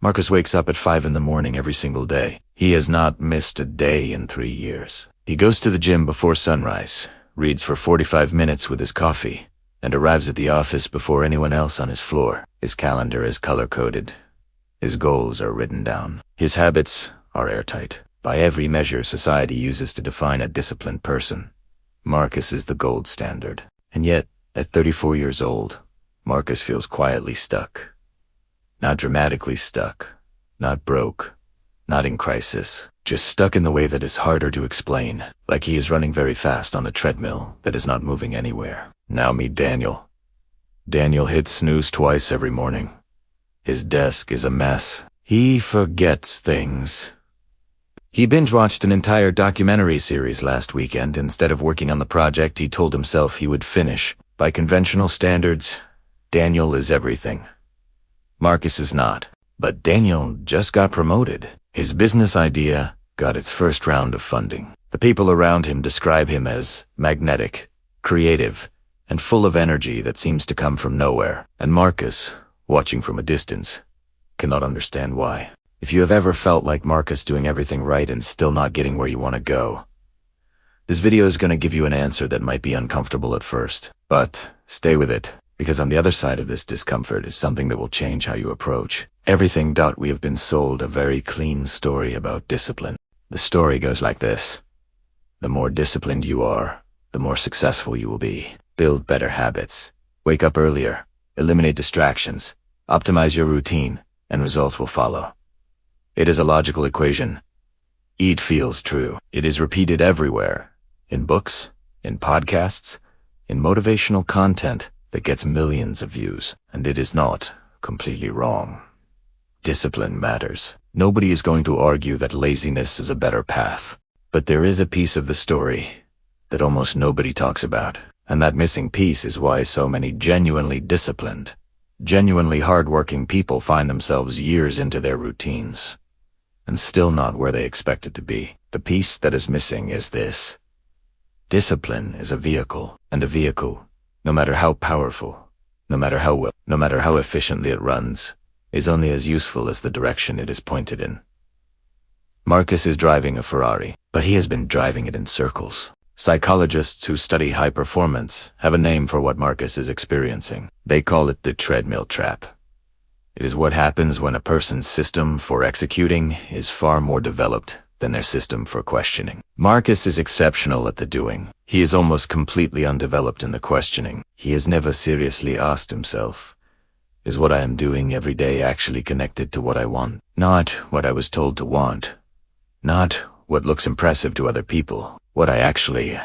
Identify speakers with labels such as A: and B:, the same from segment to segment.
A: Marcus wakes up at 5 in the morning every single day. He has not missed a day in 3 years. He goes to the gym before sunrise, reads for 45 minutes with his coffee, and arrives at the office before anyone else on his floor. His calendar is color-coded. His goals are written down. His habits are airtight. By every measure society uses to define a disciplined person, Marcus is the gold standard. And yet, at 34 years old, Marcus feels quietly stuck. Not dramatically stuck, not broke, not in crisis, just stuck in the way that is harder to explain, like he is running very fast on a treadmill that is not moving anywhere. Now meet Daniel. Daniel hits snooze twice every morning. His desk is a mess. He forgets things. He binge-watched an entire documentary series last weekend instead of working on the project he told himself he would finish. By conventional standards, Daniel is everything. Marcus is not. But Daniel just got promoted. His business idea got its first round of funding. The people around him describe him as magnetic, creative, and full of energy that seems to come from nowhere. And Marcus, watching from a distance, cannot understand why. If you have ever felt like Marcus doing everything right and still not getting where you want to go, this video is going to give you an answer that might be uncomfortable at first. But stay with it, because on the other side of this discomfort is something that will change how you approach everything. We have been sold a very clean story about discipline. The story goes like this. The more disciplined you are, the more successful you will be. Build better habits. Wake up earlier. Eliminate distractions. Optimize your routine, and results will follow. It is a logical equation. It feels true. It is repeated everywhere. In books, in podcasts, in motivational content that gets millions of views. And it is not completely wrong. Discipline matters. Nobody is going to argue that laziness is a better path. But there is a piece of the story that almost nobody talks about. And that missing piece is why so many genuinely disciplined, genuinely hardworking people find themselves years into their routines and still not where they expected to be. The piece that is missing is this. Discipline is a vehicle, and a vehicle, no matter how powerful, no matter how efficiently it runs, is only as useful as the direction it is pointed in. Marcus is driving a Ferrari, but he has been driving it in circles. Psychologists who study high performance have a name for what Marcus is experiencing. They call it the treadmill trap. It is what happens when a person's system for executing is far more developed than their system for questioning. Marcus is exceptional at the doing. He is almost completely undeveloped in the questioning. He has never seriously asked himself, is what I am doing every day actually connected to what I want? Not what I was told to want. Not what looks impressive to other people. What I actually,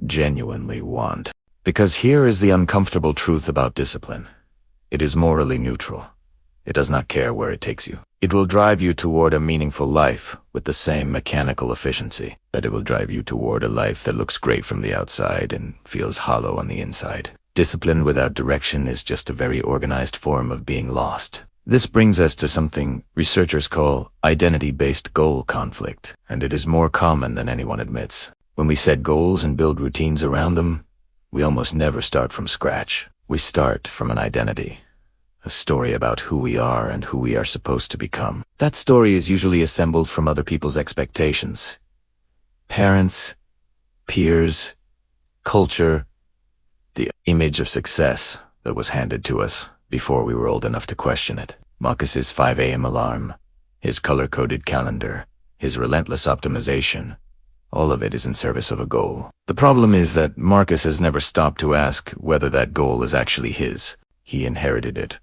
A: genuinely want. Because here is the uncomfortable truth about discipline. It is morally neutral. It does not care where it takes you. It will drive you toward a meaningful life with the same mechanical efficiency that it will drive you toward a life that looks great from the outside and feels hollow on the inside. Discipline without direction is just a very organized form of being lost. This brings us to something researchers call identity-based goal conflict, and it is more common than anyone admits. When we set goals and build routines around them, we almost never start from scratch. We start from an identity, a story about who we are and who we are supposed to become. That story is usually assembled from other people's expectations. Parents, peers, culture, the image of success that was handed to us before we were old enough to question it. Marcus's 5 a.m. alarm, his color-coded calendar, his relentless optimization, all of it is in service of a goal. The problem is that Marcus has never stopped to ask whether that goal is actually his. He inherited it.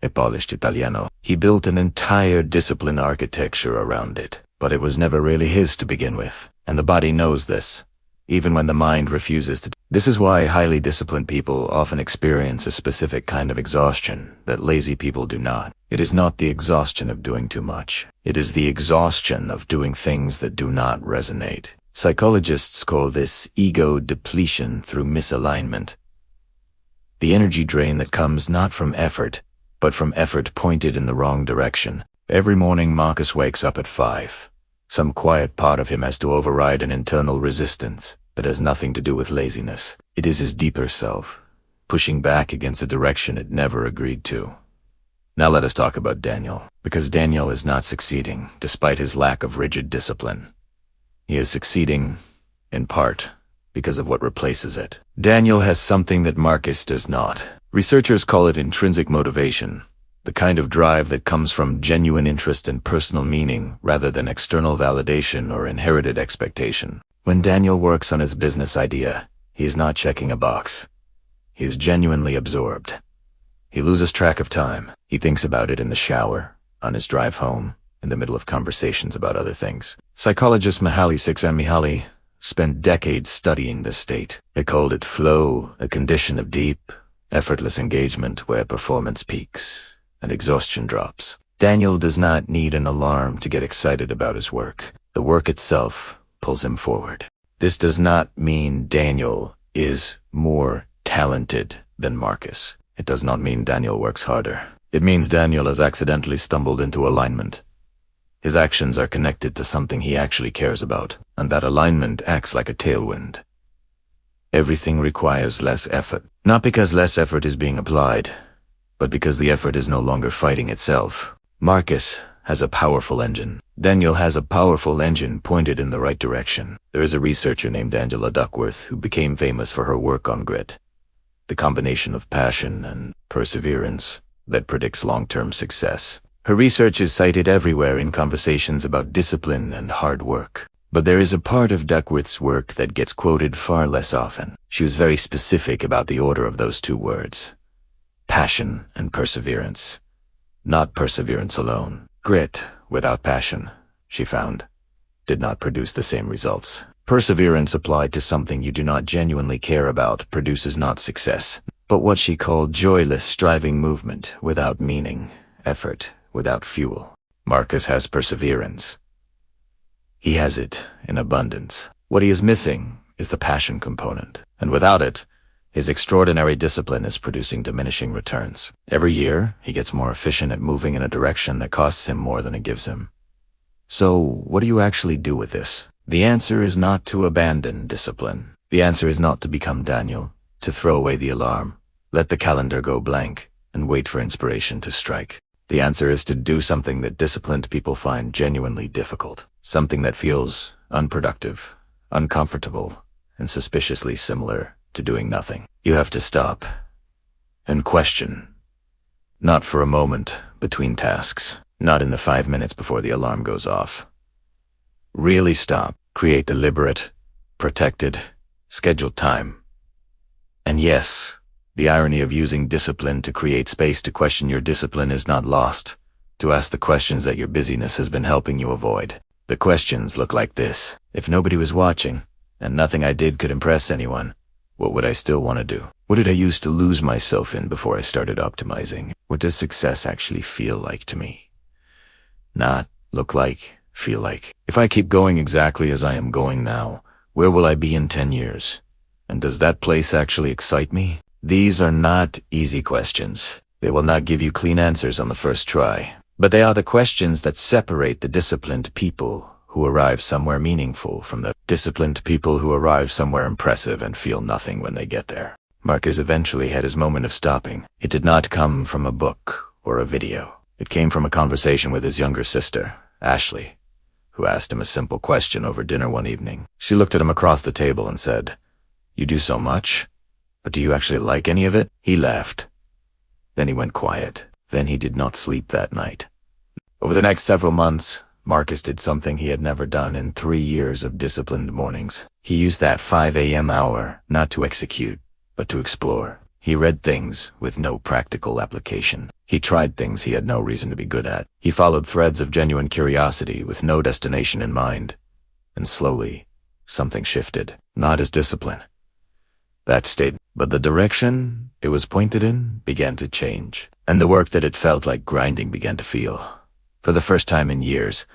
A: A polished Italiano. He built an entire discipline architecture around it, but it was never really his to begin with. And the body knows this, even when the mind refuses to. This is why highly disciplined people often experience a specific kind of exhaustion that lazy people do not. It is not the exhaustion of doing too much. It is the exhaustion of doing things that do not resonate. Psychologists call this ego depletion through misalignment. The energy drain that comes not from effort, but from effort pointed in the wrong direction. Every morning Marcus wakes up at 5. Some quiet part of him has to override an internal resistance that has nothing to do with laziness. It is his deeper self, pushing back against a direction it never agreed to. Now let us talk about Daniel, because Daniel is not succeeding despite his lack of rigid discipline. He is succeeding, in part, because of what replaces it. Daniel has something that Marcus does not. Researchers call it intrinsic motivation, the kind of drive that comes from genuine interest and personal meaning rather than external validation or inherited expectation. When Daniel works on his business idea, he is not checking a box. He is genuinely absorbed. He loses track of time. He thinks about it in the shower, on his drive home, in the middle of conversations about other things. Psychologist Mihaly Csikszentmihalyi spent decades studying this state. They called it flow, a condition of deep, effortless engagement where performance peaks and exhaustion drops. Daniel does not need an alarm to get excited about his work. The work itself pulls him forward. This does not mean Daniel is more talented than Marcus. It does not mean Daniel works harder. It means Daniel has accidentally stumbled into alignment. His actions are connected to something he actually cares about, and that alignment acts like a tailwind. Everything requires less effort, not because less effort is being applied, but because the effort is no longer fighting itself. Marcus has a powerful engine. Daniel has a powerful engine pointed in the right direction. There is a researcher named Angela Duckworth who became famous for her work on grit, the combination of passion and perseverance that predicts long-term success. Her research is cited everywhere in conversations about discipline and hard work. But there is a part of Duckworth's work that gets quoted far less often. She was very specific about the order of those two words: passion and perseverance. Not perseverance alone. Grit without passion, she found, did not produce the same results. Perseverance applied to something you do not genuinely care about produces not success, but what she called joyless striving movement without meaning, effort without fuel. Marcus has perseverance. He has it in abundance. What he is missing is the passion component, and without it, his extraordinary discipline is producing diminishing returns. Every year, he gets more efficient at moving in a direction that costs him more than it gives him. So, what do you actually do with this? The answer is not to abandon discipline. The answer is not to become Daniel, to throw away the alarm, let the calendar go blank, and wait for inspiration to strike. The answer is to do something that disciplined people find genuinely difficult, something that feels unproductive, uncomfortable, and suspiciously similar to doing nothing. You have to stop and question. Not for a moment between tasks, not in the 5 minutes before the alarm goes off. Really stop, create deliberate, protected, scheduled time. And yes, the irony of using discipline to create space to question your discipline is not lost, to ask the questions that your busyness has been helping you avoid. The questions look like this: if nobody was watching, and nothing I did could impress anyone, what would I still want to do? What did I used to lose myself in before I started optimizing? What does success actually feel like to me? Not look like, feel like. If I keep going exactly as I am going now, where will I be in 10 years? And does that place actually excite me? These are not easy questions. They will not give you clean answers on the first try. But they are the questions that separate the disciplined people who arrive somewhere meaningful from the disciplined people who arrive somewhere impressive and feel nothing when they get there. Marcus eventually had his moment of stopping. It did not come from a book or a video. It came from a conversation with his younger sister, Ashley, who asked him a simple question over dinner one evening. She looked at him across the table and said, "You do so much, but do you actually like any of it?" He laughed. Then he went quiet. Then he did not sleep that night. Over the next several months, Marcus did something he had never done in 3 years of disciplined mornings. He used that 5 a.m. hour not to execute, but to explore. He read things with no practical application. He tried things he had no reason to be good at. He followed threads of genuine curiosity with no destination in mind. And slowly, something shifted. Not his discipline. That stayed, but the direction it was pointed in began to change. And the work that it felt like grinding began to feel, for the first time in years,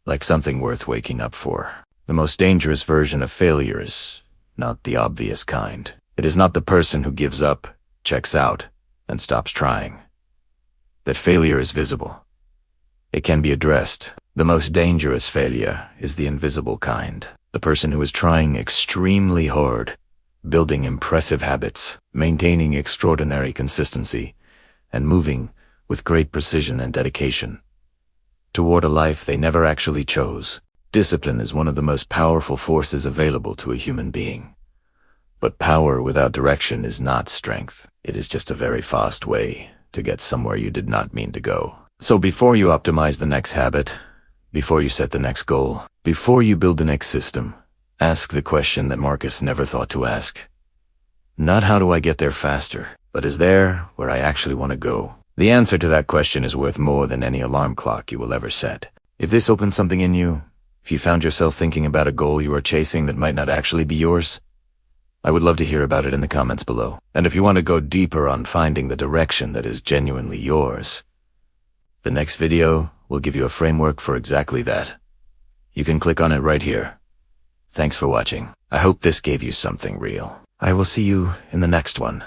A: like something worth waking up for. The most dangerous version of failure is not the obvious kind. It is not the person who gives up, checks out, and stops trying. That failure is visible. It can be addressed. The most dangerous failure is the invisible kind. The person who is trying extremely hard, building impressive habits, maintaining extraordinary consistency, and moving with great precision and dedication, toward a life they never actually chose. Discipline is one of the most powerful forces available to a human being. But power without direction is not strength. It is just a very fast way to get somewhere you did not mean to go. So before you optimize the next habit, before you set the next goal, before you build the next system, ask the question that Marcus never thought to ask. Not how do I get there faster, but is there where I actually want to go? The answer to that question is worth more than any alarm clock you will ever set. If this opened something in you, if you found yourself thinking about a goal you are chasing that might not actually be yours, I would love to hear about it in the comments below. And if you want to go deeper on finding the direction that is genuinely yours, the next video will give you a framework for exactly that. You can click on it right here. Thanks for watching. I hope this gave you something real. I will see you in the next one.